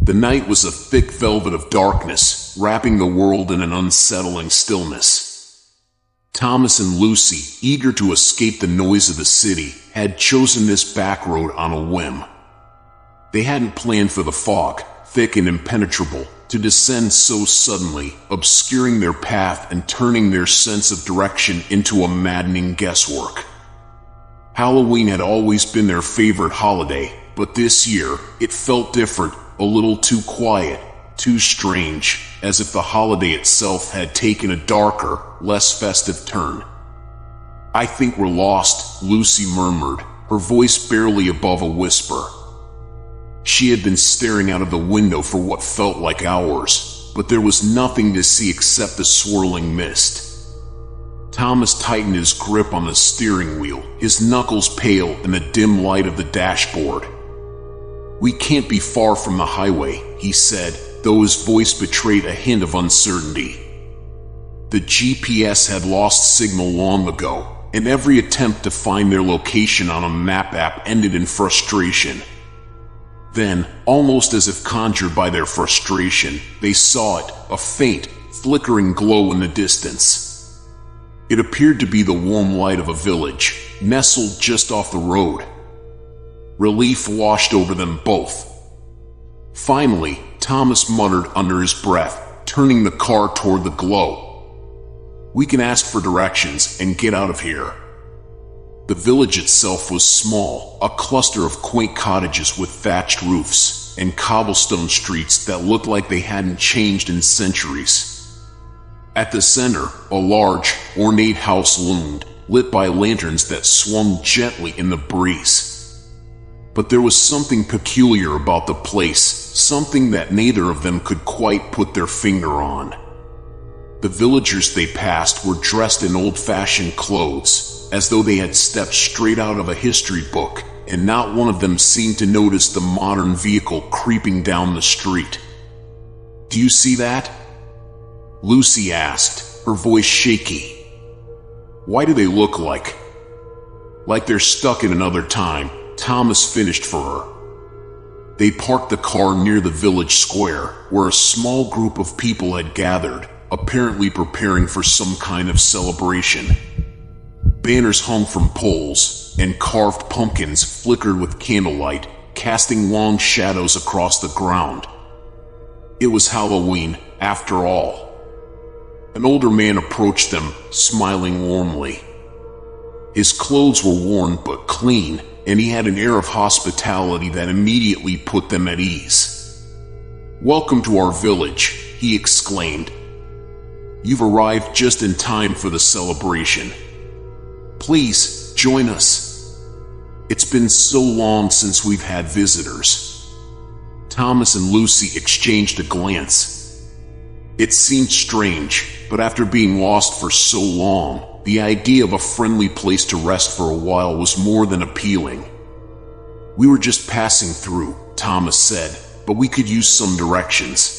The night was a thick velvet of darkness, wrapping the world in an unsettling stillness. Thomas and Lucy, eager to escape the noise of the city, had chosen this back road on a whim. They hadn't planned for the fog, thick and impenetrable, to descend so suddenly, obscuring their path and turning their sense of direction into a maddening guesswork. Halloween had always been their favorite holiday, but this year, it felt different, a little too quiet, too strange, as if the holiday itself had taken a darker, less festive turn. "I think we're lost," Lucy murmured, her voice barely above a whisper. She had been staring out of the window for what felt like hours, but there was nothing to see except the swirling mist. Thomas tightened his grip on the steering wheel, his knuckles pale in the dim light of the dashboard. "We can't be far from the highway," he said, though his voice betrayed a hint of uncertainty. The GPS had lost signal long ago, and every attempt to find their location on a map app ended in frustration. Then, almost as if conjured by their frustration, they saw it, a faint, flickering glow in the distance. It appeared to be the warm light of a village, nestled just off the road. Relief washed over them both. Finally, Thomas muttered under his breath, turning the car toward the glow. "We can ask for directions and get out of here." The village itself was small, a cluster of quaint cottages with thatched roofs, and cobblestone streets that looked like they hadn't changed in centuries. At the center, a large, ornate house loomed, lit by lanterns that swung gently in the breeze. But there was something peculiar about the place, something that neither of them could quite put their finger on. The villagers they passed were dressed in old-fashioned clothes, as though they had stepped straight out of a history book, and not one of them seemed to notice the modern vehicle creeping down the street. "Do you see that?" Lucy asked, her voice shaky. "Why do they look like they're stuck in another time?" Thomas finished for her. They parked the car near the village square, where a small group of people had gathered, apparently preparing for some kind of celebration. Banners hung from poles, and carved pumpkins flickered with candlelight, casting long shadows across the ground. It was Halloween, after all. An older man approached them, smiling warmly. His clothes were worn but clean, and he had an air of hospitality that immediately put them at ease. "Welcome to our village," he exclaimed. "You've arrived just in time for the celebration. Please, join us. It's been so long since we've had visitors." Thomas and Lucy exchanged a glance. It seemed strange, but after being lost for so long, the idea of a friendly place to rest for a while was more than appealing. "We were just passing through," Thomas said, "but we could use some directions.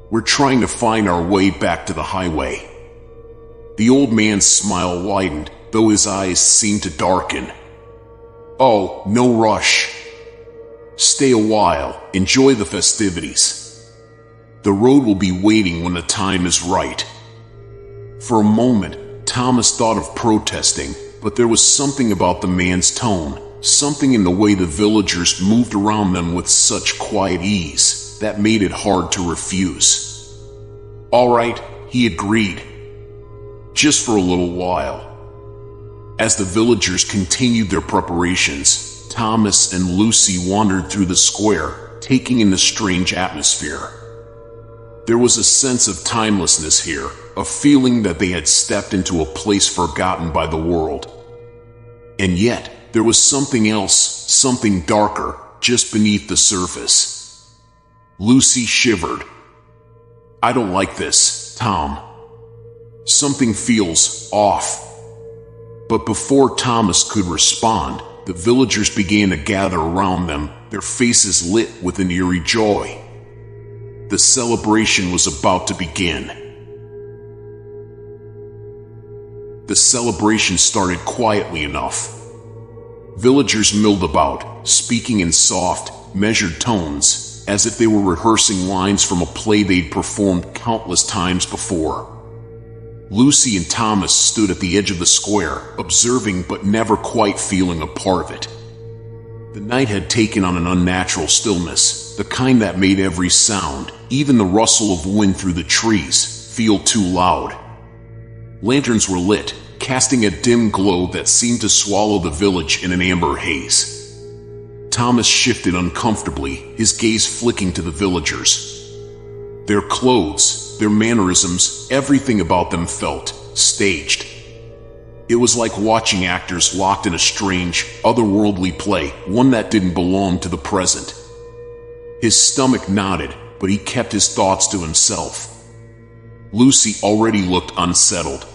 We're trying to find our way back to the highway." The old man's smile widened, though his eyes seemed to darken. "Oh, no rush. Stay a while, enjoy the festivities. The road will be waiting when the time is right." For a moment, Thomas thought of protesting, but there was something about the man's tone, something in the way the villagers moved around them with such quiet ease, that made it hard to refuse. "All right," he agreed. "Just for a little while." As the villagers continued their preparations, Thomas and Lucy wandered through the square, taking in the strange atmosphere. There was a sense of timelessness here, a feeling that they had stepped into a place forgotten by the world. And yet, there was something else, something darker, just beneath the surface. Lucy shivered. "I don't like this, Tom. Something feels off." But before Thomas could respond, the villagers began to gather around them, their faces lit with an eerie joy. The celebration was about to begin. The celebration started quietly enough. Villagers milled about, speaking in soft, measured tones, voices, as if they were rehearsing lines from a play they'd performed countless times before. Lucy and Thomas stood at the edge of the square, observing but never quite feeling a part of it. The night had taken on an unnatural stillness, the kind that made every sound, even the rustle of wind through the trees, feel too loud. Lanterns were lit, casting a dim glow that seemed to swallow the village in an amber haze. Thomas shifted uncomfortably, his gaze flicking to the villagers. Their clothes, their mannerisms, everything about them felt staged. It was like watching actors locked in a strange, otherworldly play, one that didn't belong to the present. His stomach knotted, but he kept his thoughts to himself. Lucy already looked unsettled.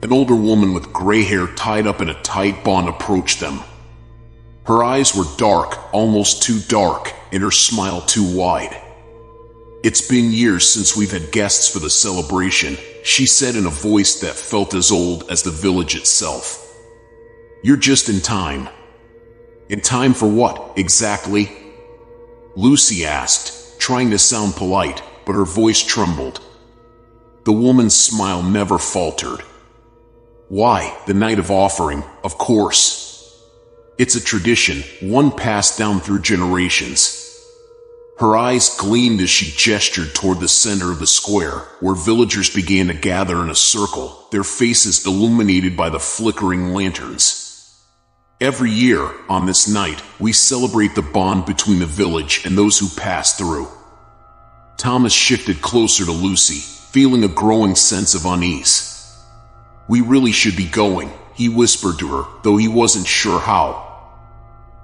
An older woman with gray hair tied up in a tight bun approached them. Her eyes were dark, almost too dark, and her smile too wide. "It's been years since we've had guests for the celebration," she said in a voice that felt as old as the village itself. "You're just in time." "In time for what, exactly?" Lucy asked, trying to sound polite, but her voice trembled. The woman's smile never faltered. "Why, the night of offering, of course. It's a tradition, one passed down through generations." Her eyes gleamed as she gestured toward the center of the square, where villagers began to gather in a circle, their faces illuminated by the flickering lanterns. "Every year, on this night, we celebrate the bond between the village and those who pass through." Thomas shifted closer to Lucy, feeling a growing sense of unease. "We really should be going," he whispered to her, though he wasn't sure how.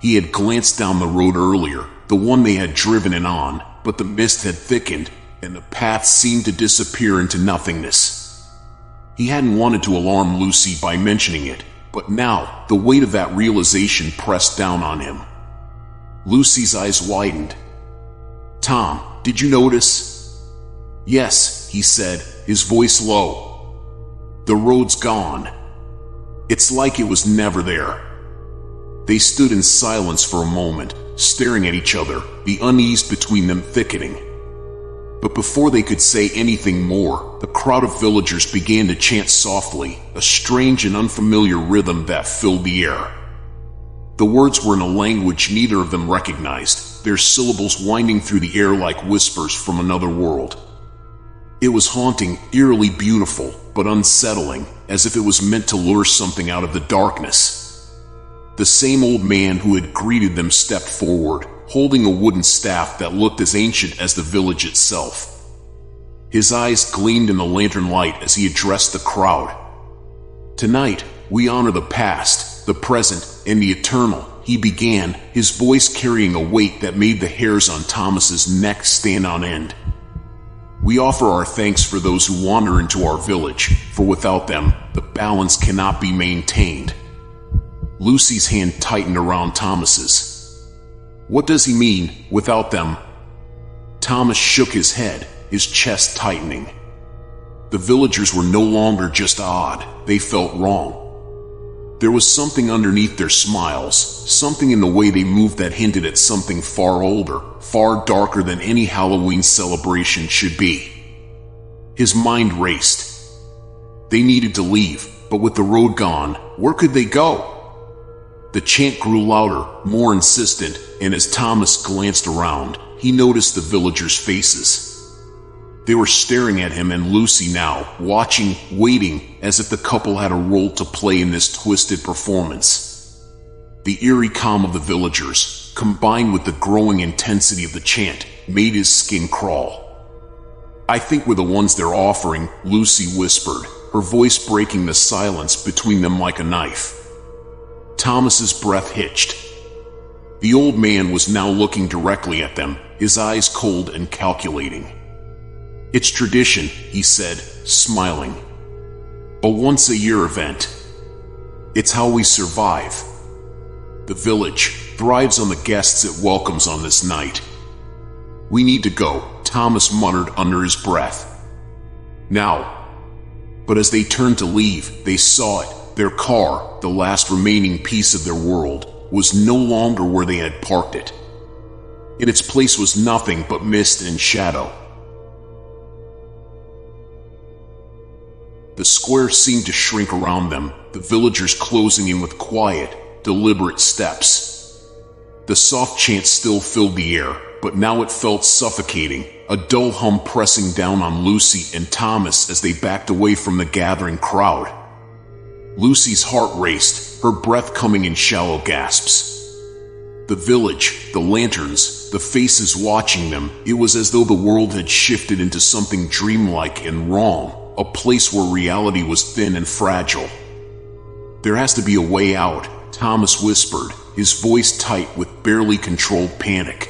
He had glanced down the road earlier, the one they had driven in on, but the mist had thickened, and the path seemed to disappear into nothingness. He hadn't wanted to alarm Lucy by mentioning it, but now, the weight of that realization pressed down on him. Lucy's eyes widened. "Tom, did you notice?" "Yes," he said, his voice low. "The road's gone. It's like it was never there." They stood in silence for a moment, staring at each other, the unease between them thickening. But before they could say anything more, the crowd of villagers began to chant softly, a strange and unfamiliar rhythm that filled the air. The words were in a language neither of them recognized, their syllables winding through the air like whispers from another world. It was haunting, eerily beautiful, but unsettling, as if it was meant to lure something out of the darkness. The same old man who had greeted them stepped forward, holding a wooden staff that looked as ancient as the village itself. His eyes gleamed in the lantern light as he addressed the crowd. "Tonight, we honor the past, the present, and the eternal," he began, his voice carrying a weight that made the hairs on Thomas's neck stand on end. "We offer our thanks for those who wander into our village, for without them, the balance cannot be maintained." Lucy's hand tightened around Thomas's. "What does he mean, without them?" Thomas shook his head, his chest tightening. The villagers were no longer just odd, they felt wrong. There was something underneath their smiles, something in the way they moved that hinted at something far older, far darker than any Halloween celebration should be. His mind raced. They needed to leave, but with the road gone, where could they go? The chant grew louder, more insistent, and as Thomas glanced around, he noticed the villagers' faces. They were staring at him and Lucy now, watching, waiting, as if the couple had a role to play in this twisted performance. The eerie calm of the villagers, combined with the growing intensity of the chant, made his skin crawl. "I think we're the ones they're offering," Lucy whispered, her voice breaking the silence between them like a knife. Thomas's breath hitched. The old man was now looking directly at them, his eyes cold and calculating. "It's tradition," he said, smiling. "A once-a-year event. It's how we survive. The village thrives on the guests it welcomes on this night." "We need to go," Thomas muttered under his breath. "Now." But as they turned to leave, they saw it. Their car, the last remaining piece of their world, was no longer where they had parked it. In its place was nothing but mist and shadow. The square seemed to shrink around them, the villagers closing in with quiet, deliberate steps. The soft chant still filled the air, but now it felt suffocating, a dull hum pressing down on Lucy and Thomas as they backed away from the gathering crowd. Lucy's heart raced, her breath coming in shallow gasps. The village, the lanterns, the faces watching them, it was as though the world had shifted into something dreamlike and wrong, a place where reality was thin and fragile. "There has to be a way out," Thomas whispered, his voice tight with barely controlled panic.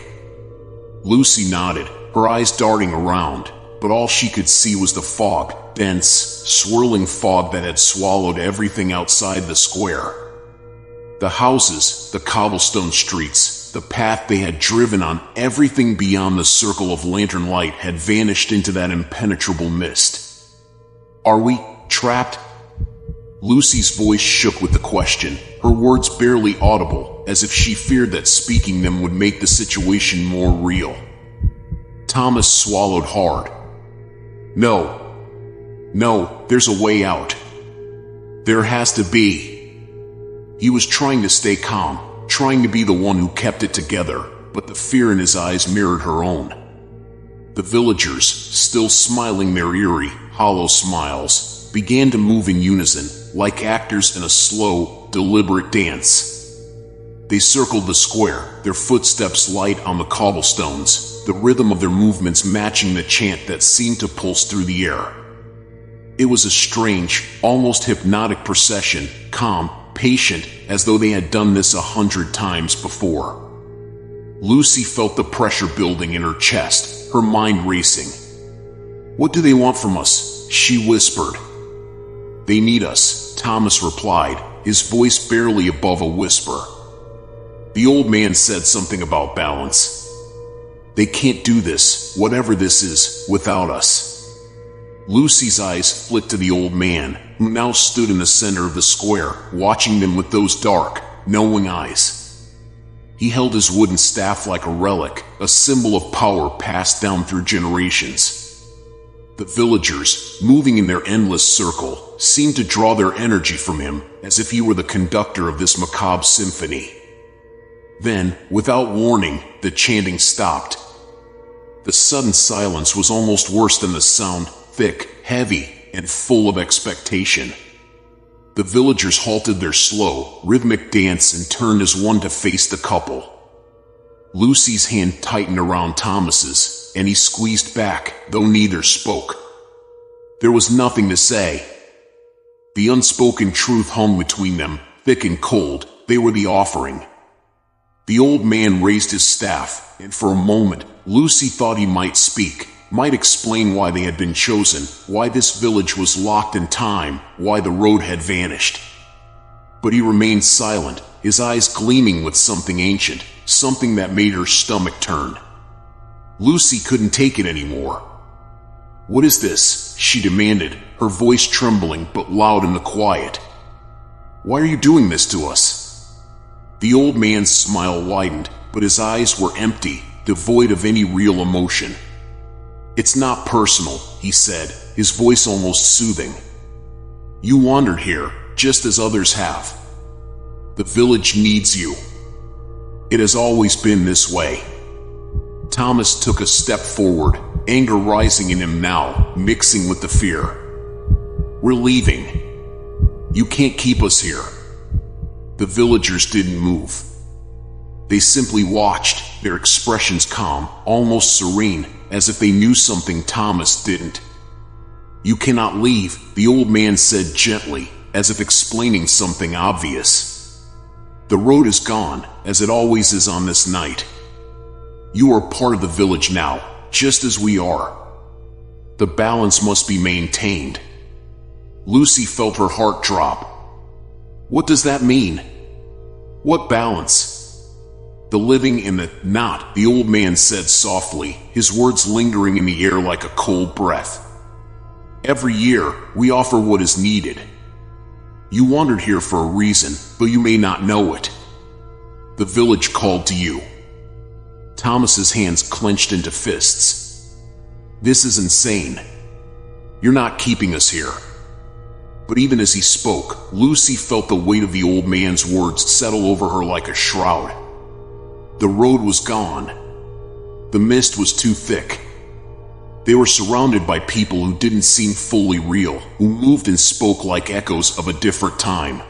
Lucy nodded, her eyes darting around, but all she could see was the fog, dense, swirling fog that had swallowed everything outside the square. The houses, the cobblestone streets, the path they had driven on, everything beyond the circle of lantern light had vanished into that impenetrable mist. "Are we trapped?" Lucy's voice shook with the question, her words barely audible, as if she feared that speaking them would make the situation more real. Thomas swallowed hard. No, there's a way out. There has to be." He was trying to stay calm, trying to be the one who kept it together, but the fear in his eyes mirrored her own. The villagers, still smiling their eerie, hollow smiles, began to move in unison, like actors in a slow, deliberate dance. They circled the square, their footsteps light on the cobblestones, the rhythm of their movements matching the chant that seemed to pulse through the air. It was a strange, almost hypnotic procession, calm, patient, as though they had done this 100 times before. Lucy felt the pressure building in her chest, her mind racing. "What do they want from us?" she whispered. "They need us," Thomas replied, his voice barely above a whisper. The old man said something about balance. "They can't do this, whatever this is, without us." Lucy's eyes flicked to the old man, who now stood in the center of the square, watching them with those dark, knowing eyes. He held his wooden staff like a relic, a symbol of power passed down through generations. The villagers, moving in their endless circle, seemed to draw their energy from him, as if he were the conductor of this macabre symphony. Then, without warning, the chanting stopped. The sudden silence was almost worse than the sound, thick, heavy, and full of expectation. The villagers halted their slow, rhythmic dance and turned as one to face the couple. Lucy's hand tightened around Thomas's, and he squeezed back, though neither spoke. There was nothing to say. The unspoken truth hung between them, thick and cold. They were the offering. The old man raised his staff, and for a moment, Lucy thought he might speak, might explain why they had been chosen, why this village was locked in time, why the road had vanished. But he remained silent, his eyes gleaming with something ancient, something that made her stomach turn. Lucy couldn't take it anymore. "What is this?" she demanded, her voice trembling but loud in the quiet. "Why are you doing this to us?" The old man's smile widened, but his eyes were empty, devoid of any real emotion. "It's not personal," he said, his voice almost soothing. "You wandered here, just as others have. The village needs you. It has always been this way." Thomas took a step forward, anger rising in him now, mixing with the fear. "We're leaving. You can't keep us here." The villagers didn't move. They simply watched, their expressions calm, almost serene, as if they knew something Thomas didn't. "You cannot leave," the old man said gently, as if explaining something obvious. "The road is gone, as it always is on this night. You are part of the village now, just as we are. The balance must be maintained." Lucy felt her heart drop. "What does that mean? What balance?" "The living and the not," the old man said softly, his words lingering in the air like a cold breath. "Every year, we offer what is needed. You wandered here for a reason, though you may not know it. The village called to you." Thomas's hands clenched into fists. "This is insane. You're not keeping us here." But even as he spoke, Lucy felt the weight of the old man's words settle over her like a shroud. The road was gone. The mist was too thick. They were surrounded by people who didn't seem fully real, who moved and spoke like echoes of a different time.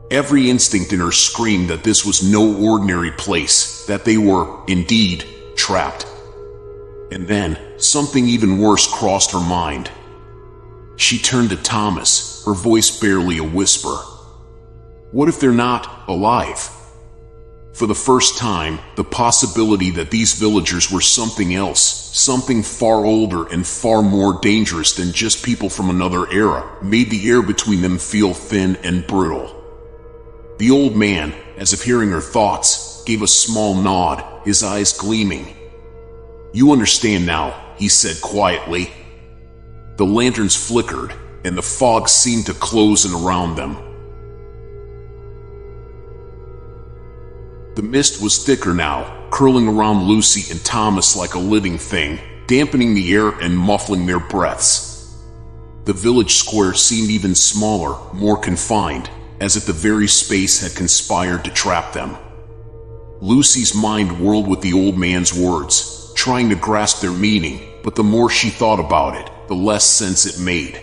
Every instinct in her screamed that this was no ordinary place, that they were, indeed, trapped. And then, something even worse crossed her mind. She turned to Thomas, her voice barely a whisper. "What if they're not alive?" For the first time, the possibility that these villagers were something else, something far older and far more dangerous than just people from another era, made the air between them feel thin and brittle. The old man, as if hearing her thoughts, gave a small nod, his eyes gleaming. "You understand now," he said quietly. The lanterns flickered, and the fog seemed to close in around them. The mist was thicker now, curling around Lucy and Thomas like a living thing, dampening the air and muffling their breaths. The village square seemed even smaller, more confined, as if the very space had conspired to trap them. Lucy's mind whirled with the old man's words, trying to grasp their meaning, but the more she thought about it, the less sense it made.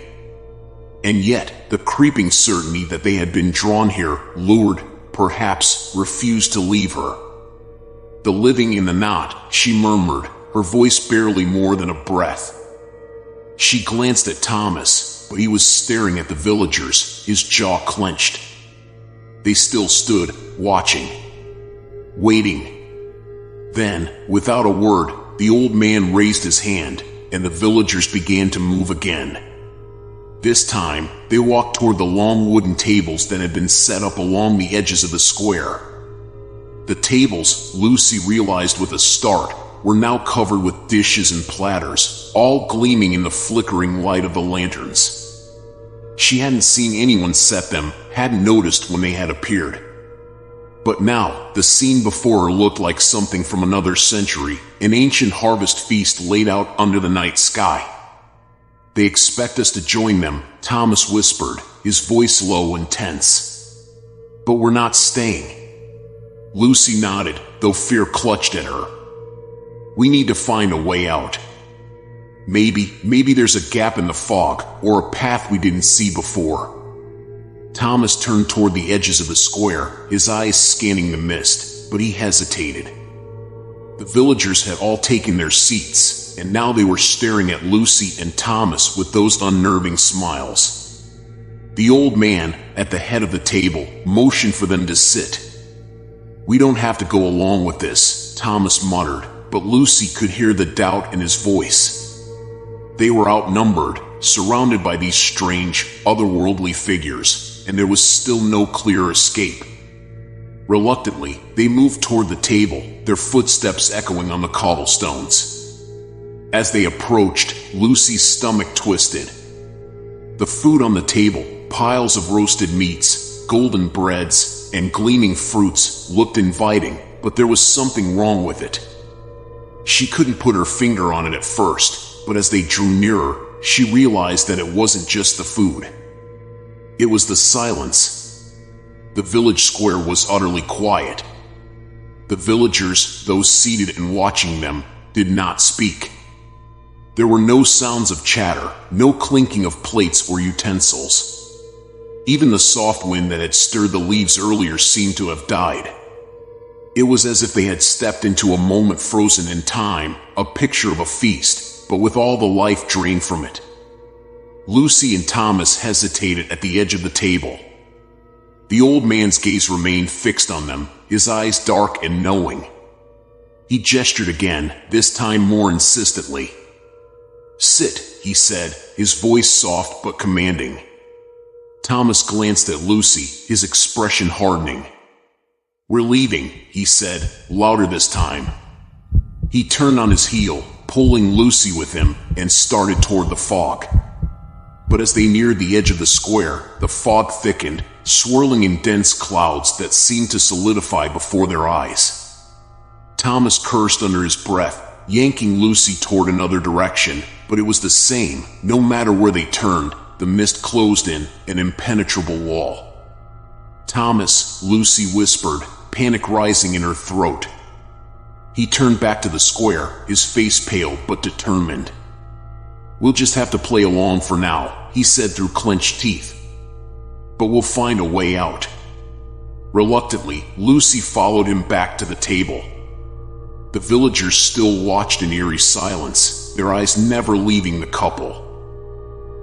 And yet, the creeping certainty that they had been drawn here, lured, perhaps refused to leave her. "The living in the knot," she murmured, her voice barely more than a breath. She glanced at Thomas, but he was staring at the villagers, his jaw clenched. They still stood, watching, waiting. Then, without a word, the old man raised his hand, and the villagers began to move again. This time, they walked toward the long wooden tables that had been set up along the edges of the square. The tables, Lucy realized with a start, were now covered with dishes and platters, all gleaming in the flickering light of the lanterns. She hadn't seen anyone set them, hadn't noticed when they had appeared. But now, the scene before her looked like something from another century, an ancient harvest feast laid out under the night sky. "They expect us to join them," Thomas whispered, his voice low and tense. "But we're not staying." Lucy nodded, though fear clutched at her. "We need to find a way out. Maybe there's a gap in the fog, or a path we didn't see before." Thomas turned toward the edges of the square, his eyes scanning the mist, but he hesitated. The villagers had all taken their seats, and now they were staring at Lucy and Thomas with those unnerving smiles. The old man, at the head of the table, motioned for them to sit. "We don't have to go along with this," Thomas muttered, but Lucy could hear the doubt in his voice. They were outnumbered, surrounded by these strange, otherworldly figures, and there was still no clear escape. Reluctantly, they moved toward the table, their footsteps echoing on the cobblestones. As they approached, Lucy's stomach twisted. The food on the table, piles of roasted meats, golden breads, and gleaming fruits, looked inviting, but there was something wrong with it. She couldn't put her finger on it at first, but as they drew nearer, she realized that it wasn't just the food. It was the silence. The village square was utterly quiet. The villagers, those seated and watching them, did not speak. There were no sounds of chatter, no clinking of plates or utensils. Even the soft wind that had stirred the leaves earlier seemed to have died. It was as if they had stepped into a moment frozen in time, a picture of a feast, but with all the life drained from it. Lucy and Thomas hesitated at the edge of the table. The old man's gaze remained fixed on them, his eyes dark and knowing. He gestured again, this time more insistently. "Sit," he said, his voice soft but commanding. Thomas glanced at Lucy, his expression hardening. "We're leaving," he said, louder this time. He turned on his heel, pulling Lucy with him, and started toward the fog. But as they neared the edge of the square, the fog thickened, swirling in dense clouds that seemed to solidify before their eyes. Thomas cursed under his breath, yanking Lucy toward another direction, but it was the same. No matter where they turned, the mist closed in an impenetrable wall. "Thomas," Lucy whispered, panic rising in her throat. He turned back to the square, his face pale but determined. "We'll just have to play along for now," he said through clenched teeth. "But we'll find a way out." Reluctantly, Lucy followed him back to the table. The villagers still watched in eerie silence, their eyes never leaving the couple.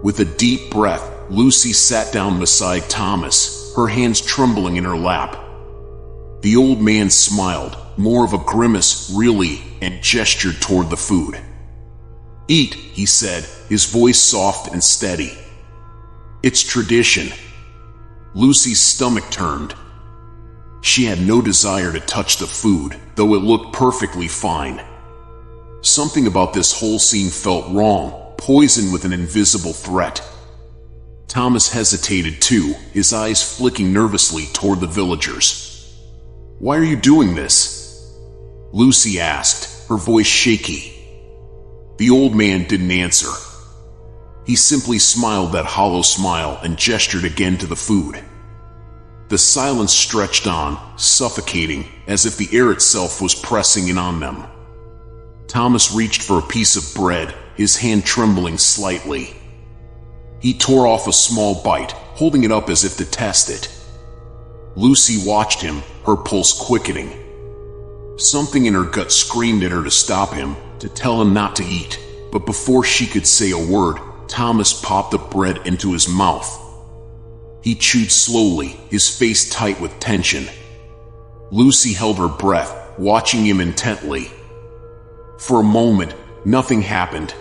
With a deep breath, Lucy sat down beside Thomas, her hands trembling in her lap. The old man smiled, more of a grimace, really, and gestured toward the food. "Eat," he said, his voice soft and steady. "It's tradition." Lucy's stomach turned. She had no desire to touch the food, though it looked perfectly fine. Something about this whole scene felt wrong, poisoned with an invisible threat. Thomas hesitated too, his eyes flicking nervously toward the villagers. "Why are you doing this?" Lucy asked, her voice shaky. The old man didn't answer. He simply smiled that hollow smile and gestured again to the food. The silence stretched on, suffocating, as if the air itself was pressing in on them. Thomas reached for a piece of bread, his hand trembling slightly. He tore off a small bite, holding it up as if to test it. Lucy watched him, her pulse quickening. Something in her gut screamed at her to stop him, to tell him not to eat, but before she could say a word, Thomas popped the bread into his mouth. He chewed slowly, his face tight with tension. Lucy held her breath, watching him intently. For a moment, nothing happened.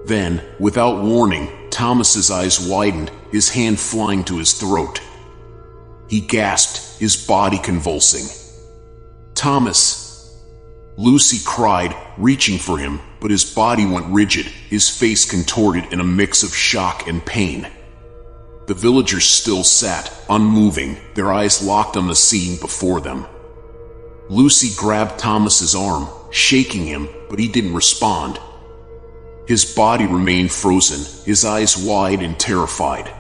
Then, without warning, Thomas's eyes widened, his hand flying to his throat. He gasped, his body convulsing. "Thomas!" Lucy cried, reaching for him, but his body went rigid, his face contorted in a mix of shock and pain. The villagers still sat, unmoving, their eyes locked on the scene before them. Lucy grabbed Thomas's arm, shaking him, but he didn't respond. His body remained frozen, his eyes wide and terrified.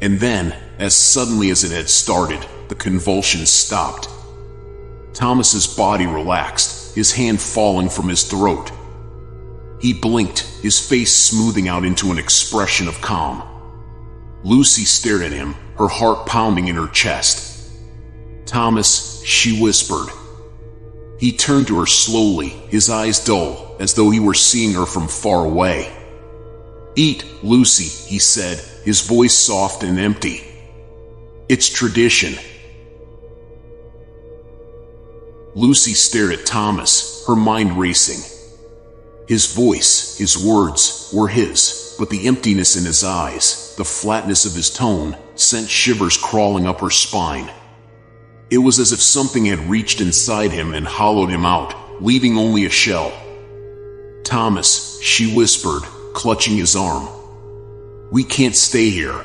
And then, as suddenly as it had started, the convulsions stopped. Thomas's body relaxed, his hand falling from his throat. He blinked, his face smoothing out into an expression of calm. Lucy stared at him, her heart pounding in her chest. "Thomas," she whispered. He turned to her slowly, his eyes dull, as though he were seeing her from far away. "Eat, Lucy," he said, his voice soft and empty. "It's tradition." Lucy stared at Thomas, her mind racing. His voice, his words, were his, but the emptiness in his eyes, the flatness of his tone, sent shivers crawling up her spine. It was as if something had reached inside him and hollowed him out, leaving only a shell. "Thomas," she whispered, clutching his arm. "We can't stay here."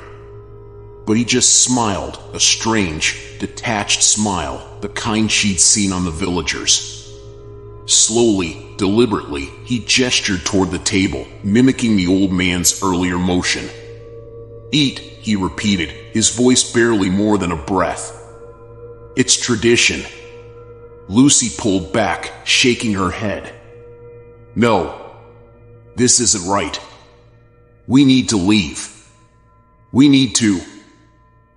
But he just smiled, a strange, detached smile, the kind she'd seen on the villagers. Slowly, deliberately, he gestured toward the table, mimicking the old man's earlier motion. "Eat," he repeated, his voice barely more than a breath. "It's tradition." Lucy pulled back, shaking her head. "No. This isn't right. We need to leave. We need to—"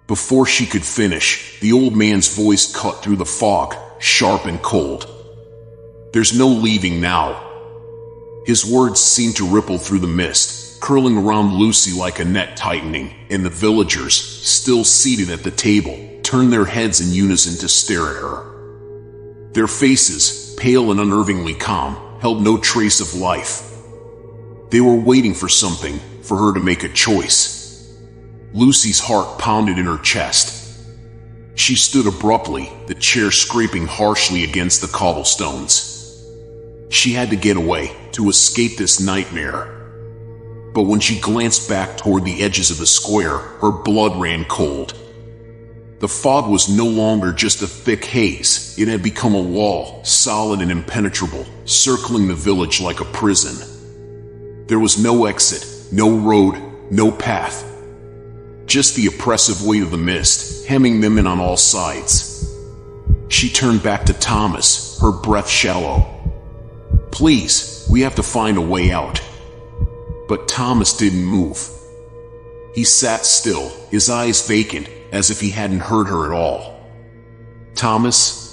Before she could finish, the old man's voice cut through the fog, sharp and cold. "There's no leaving now." His words seemed to ripple through the mist, curling around Lucy like a net tightening, and the villagers, still seated at the table, turned their heads in unison to stare at her. Their faces, pale and unnervingly calm, held no trace of life. They were waiting for something, for her to make a choice. Lucy's heart pounded in her chest. She stood abruptly, the chair scraping harshly against the cobblestones. She had to get away, to escape this nightmare. But when she glanced back toward the edges of the square, her blood ran cold. The fog was no longer just a thick haze. It had become a wall, solid and impenetrable, circling the village like a prison. There was no exit, no road, no path. Just the oppressive weight of the mist, hemming them in on all sides. She turned back to Thomas, her breath shallow. "Please, we have to find a way out." But Thomas didn't move. He sat still, his eyes vacant, as if he hadn't heard her at all. "Thomas?"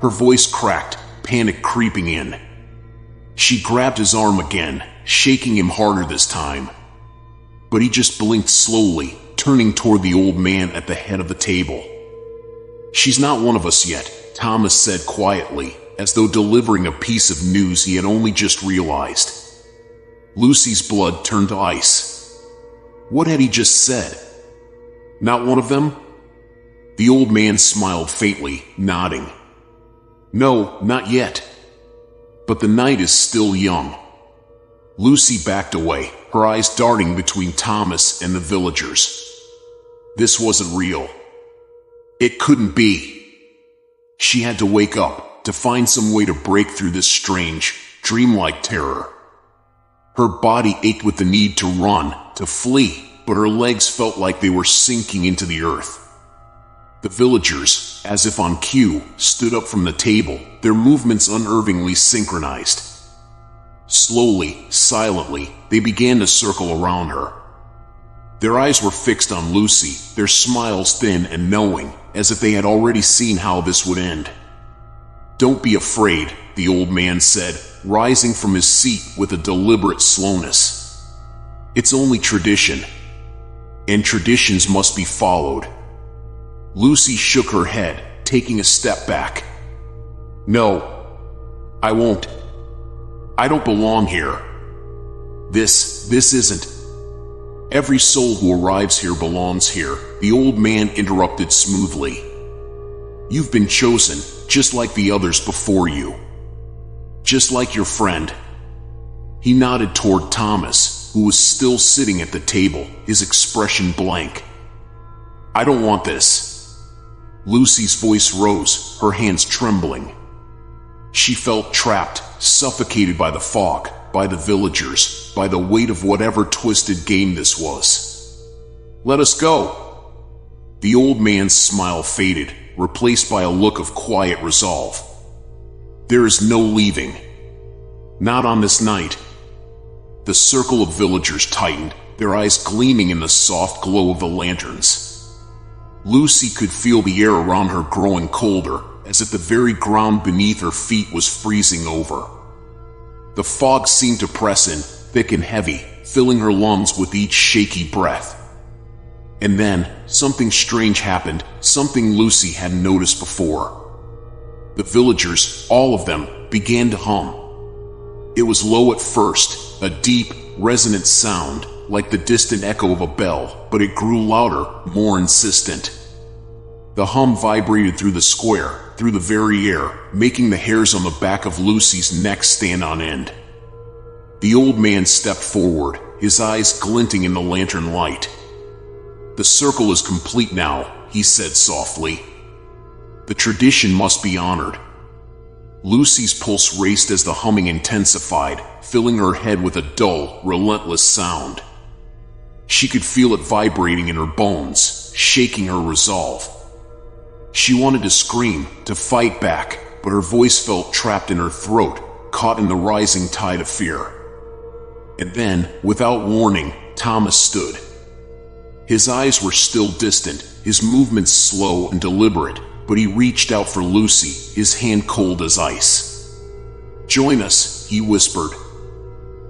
Her voice cracked, panic creeping in. She grabbed his arm again, shaking him harder this time. But he just blinked slowly, turning toward the old man at the head of the table. "She's not one of us yet," Thomas said quietly, as though delivering a piece of news he had only just realized. Lucy's blood turned to ice. What had he just said? Not one of them? The old man smiled faintly, nodding. "No, not yet. But the night is still young." Lucy backed away, her eyes darting between Thomas and the villagers. This wasn't real. It couldn't be. She had to wake up, to find some way to break through this strange, dreamlike terror. Her body ached with the need to run, to flee, but her legs felt like they were sinking into the earth. The villagers, as if on cue, stood up from the table, their movements unnervingly synchronized. Slowly, silently, they began to circle around her. Their eyes were fixed on Lucy, their smiles thin and knowing, as if they had already seen how this would end. "Don't be afraid," the old man said, rising from his seat with a deliberate slowness. "It's only tradition, and traditions must be followed." Lucy shook her head, taking a step back. "No, I won't. I don't belong here. This isn't. Every soul who arrives here belongs here," the old man interrupted smoothly. "You've been chosen, just like the others before you. Just like your friend." He nodded toward Thomas, who was still sitting at the table, his expression blank. "I don't want this." Lucy's voice rose, her hands trembling. She felt trapped, suffocated by the fog, by the villagers, by the weight of whatever twisted game this was. "Let us go." The old man's smile faded, replaced by a look of quiet resolve. "There is no leaving. Not on this night." The circle of villagers tightened, their eyes gleaming in the soft glow of the lanterns. Lucy could feel the air around her growing colder, as if the very ground beneath her feet was freezing over. The fog seemed to press in, thick and heavy, filling her lungs with each shaky breath. And then, something strange happened, something Lucy hadn't noticed before. The villagers, all of them, began to hum. It was low at first, a deep, resonant sound, like the distant echo of a bell, but it grew louder, more insistent. The hum vibrated through the square, through the very air, making the hairs on the back of Lucy's neck stand on end. The old man stepped forward, his eyes glinting in the lantern light. "The circle is complete now," he said softly. "The tradition must be honored." Lucy's pulse raced as the humming intensified, filling her head with a dull, relentless sound. She could feel it vibrating in her bones, shaking her resolve. She wanted to scream, to fight back, but her voice felt trapped in her throat, caught in the rising tide of fear. And then, without warning, Thomas stood. His eyes were still distant, his movements slow and deliberate, but he reached out for Lucy, his hand cold as ice. "Join us," he whispered.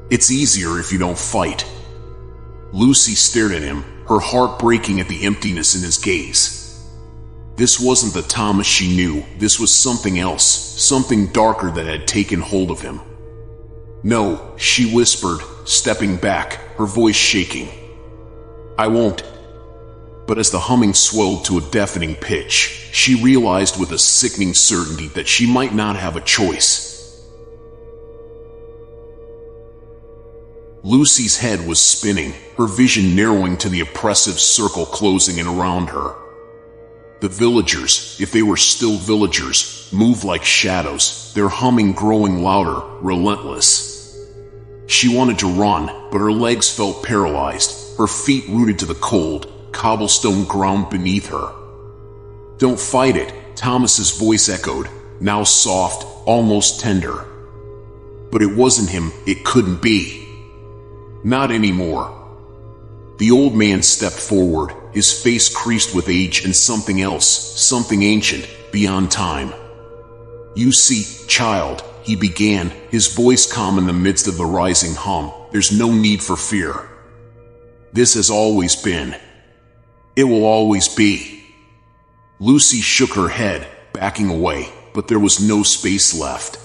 "It's easier if you don't fight." Lucy stared at him, her heart breaking at the emptiness in his gaze. This wasn't the Thomas she knew, this was something else, something darker that had taken hold of him. "No," she whispered, stepping back, her voice shaking. "I won't." But as the humming swelled to a deafening pitch, she realized with a sickening certainty that she might not have a choice. Lucy's head was spinning, her vision narrowing to the oppressive circle closing in around her. The villagers, if they were still villagers, moved like shadows, their humming growing louder, relentless. She wanted to run, but her legs felt paralyzed, her feet rooted to the cold, cobblestone ground beneath her. "Don't fight it," Thomas's voice echoed, now soft, almost tender. But it wasn't him, it couldn't be. Not anymore. The old man stepped forward, his face creased with age and something else, something ancient, beyond time. "You see, child," he began, his voice calm in the midst of the rising hum, "there's no need for fear. This has always been. It will always be." Lucy shook her head, backing away, but there was no space left.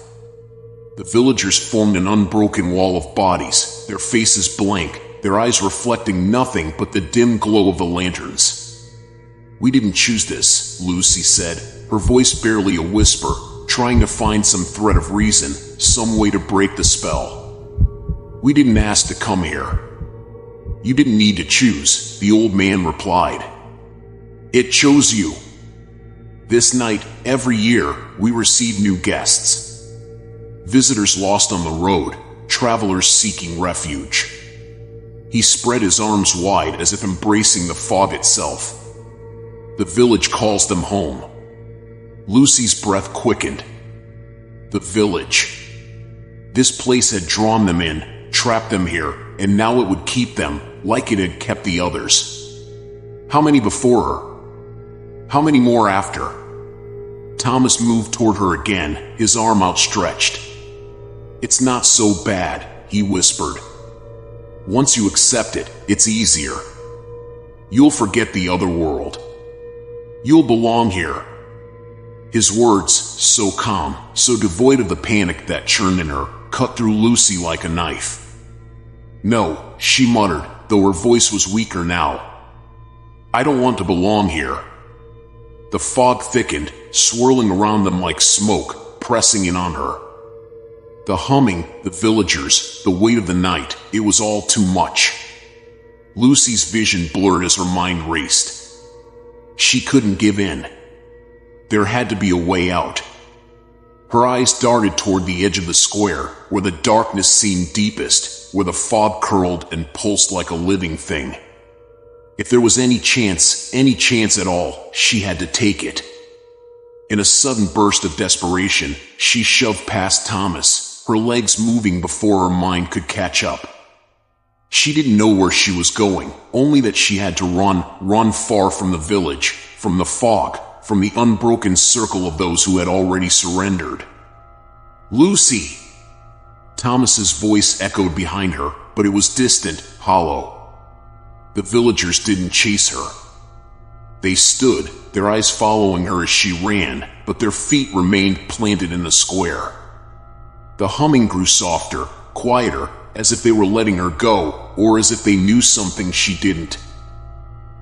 The villagers formed an unbroken wall of bodies, their faces blank, their eyes reflecting nothing but the dim glow of the lanterns. "We didn't choose this," Lucy said, her voice barely a whisper, trying to find some thread of reason, some way to break the spell. "We didn't ask to come here." "You didn't need to choose," the old man replied. "It chose you. This night, every year, we receive new guests. Visitors lost on the road, travelers seeking refuge." He spread his arms wide as if embracing the fog itself. "The village calls them home." Lucy's breath quickened. The village. This place had drawn them in, trapped them here, and now it would keep them, like it had kept the others. How many before her? How many more after? Thomas moved toward her again, his arm outstretched. "It's not so bad," he whispered. "Once you accept it, it's easier. You'll forget the other world. You'll belong here." His words, so calm, so devoid of the panic that churned in her, cut through Lucy like a knife. "No," she muttered, though her voice was weaker now. "I don't want to belong here." The fog thickened, swirling around them like smoke, pressing in on her. The humming, the villagers, the weight of the night, it was all too much. Lucy's vision blurred as her mind raced. She couldn't give in. There had to be a way out. Her eyes darted toward the edge of the square, where the darkness seemed deepest, where the fog curled and pulsed like a living thing. If there was any chance at all, she had to take it. In a sudden burst of desperation, she shoved past Thomas, her legs moving before her mind could catch up. She didn't know where she was going, only that she had to run far from the village, from the fog, from the unbroken circle of those who had already surrendered. "Lucy!" Thomas's voice echoed behind her, but it was distant, hollow. The villagers didn't chase her. They stood, their eyes following her as she ran, but their feet remained planted in the square. The humming grew softer, quieter, as if they were letting her go, or as if they knew something she didn't.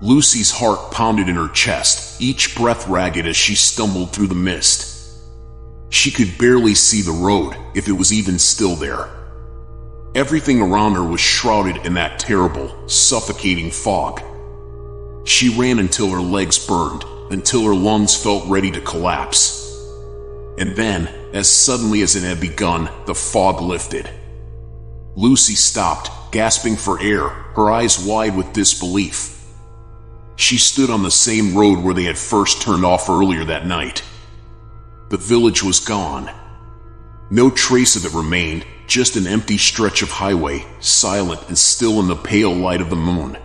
Lucy's heart pounded in her chest, each breath ragged as she stumbled through the mist. She could barely see the road, if it was even still there. Everything around her was shrouded in that terrible, suffocating fog. She ran until her legs burned, until her lungs felt ready to collapse. And then, as suddenly as it had begun, the fog lifted. Lucy stopped, gasping for air, her eyes wide with disbelief. She stood on the same road where they had first turned off earlier that night. The village was gone. No trace of it remained, just an empty stretch of highway, silent and still in the pale light of the moon.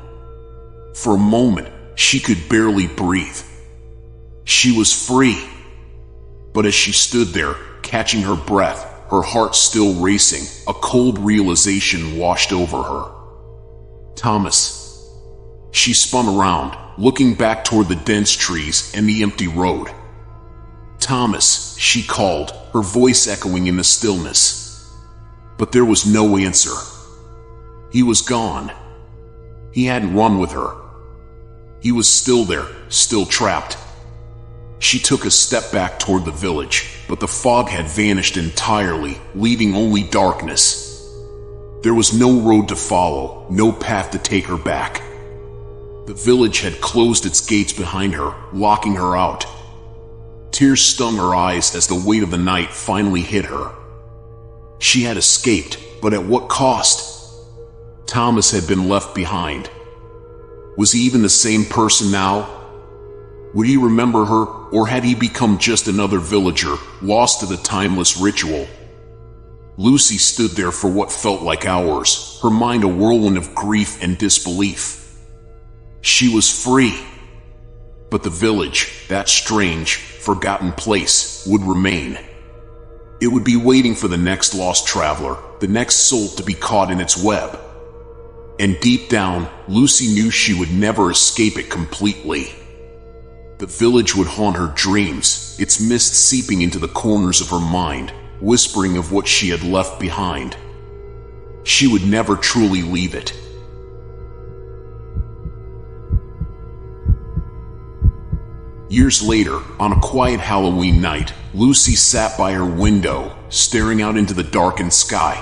For a moment, she could barely breathe. She was free. But as she stood there, catching her breath, her heart still racing, a cold realization washed over her. Thomas. She spun around, looking back toward the dense trees and the empty road. "Thomas," she called, her voice echoing in the stillness. But there was no answer. He was gone. He hadn't run with her. He was still there, still trapped. She took a step back toward the village, but the fog had vanished entirely, leaving only darkness. There was no road to follow, no path to take her back. The village had closed its gates behind her, locking her out. Tears stung her eyes as the weight of the night finally hit her. She had escaped, but at what cost? Thomas had been left behind. Was he even the same person now? Would he remember her, or had he become just another villager, lost to the timeless ritual? Lucy stood there for what felt like hours, her mind a whirlwind of grief and disbelief. She was free. But the village, that strange, forgotten place, would remain. It would be waiting for the next lost traveler, the next soul to be caught in its web. And deep down, Lucy knew she would never escape it completely. The village would haunt her dreams, its mist seeping into the corners of her mind, whispering of what she had left behind. She would never truly leave it. Years later, on a quiet Halloween night, Lucy sat by her window, staring out into the darkened sky.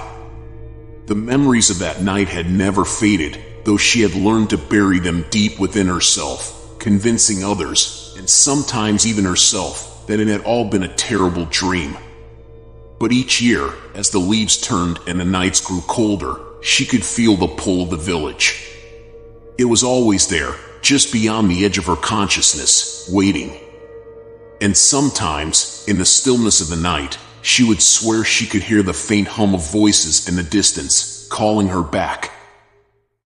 The memories of that night had never faded, though she had learned to bury them deep within herself, convincing others, and sometimes even herself, that it had all been a terrible dream. But each year, as the leaves turned and the nights grew colder, she could feel the pull of the village. It was always there, just beyond the edge of her consciousness, waiting. And sometimes, in the stillness of the night, she would swear she could hear the faint hum of voices in the distance, calling her back.